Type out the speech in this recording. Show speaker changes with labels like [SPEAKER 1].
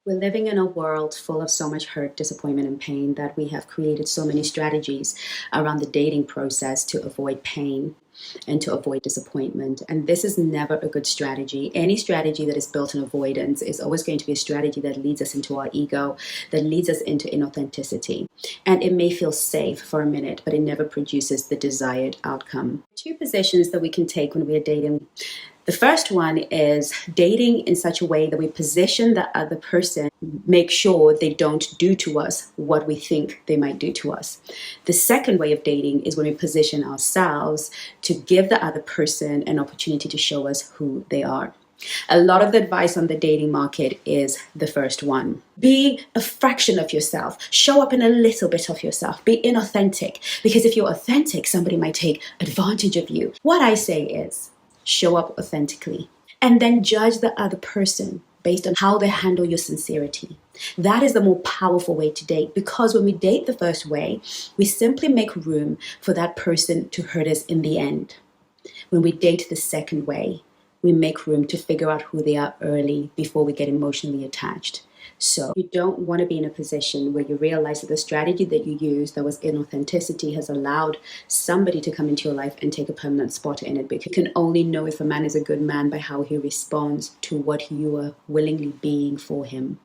[SPEAKER 1] We're living in a world full of so much hurt, disappointment, and pain that we have created so many strategies around the dating process to avoid pain and to avoid disappointment. And this is never a good strategy. Any strategy that is built on avoidance is always going to be a strategy that leads us into our ego, that leads us into inauthenticity. And it may feel safe for a minute, but it never produces the desired outcome. Two positions that we can take when we are dating. The first one is dating in such a way that we position the other person, make sure they don't do to us what we think they might do to us. The second way of dating is when we position ourselves to give the other person an opportunity to show us who they are. A lot of the advice on the dating market is the first one. Be a fraction of yourself. Show up in a little bit of yourself. Be inauthentic. Because if you're authentic, somebody might take advantage of you. What I say is, show up authentically and then judge the other person based on how they handle your sincerity. That is the more powerful way to date, because when we date the first way, we simply make room for that person to hurt us in the end. When we date the second way, we make room to figure out who they are early before we get emotionally attached. So you don't want to be in a position where you realize that the strategy that you used that was inauthenticity has allowed somebody to come into your life and take a permanent spot in it, because you can only know if a man is a good man by how he responds to what you are willingly being for him.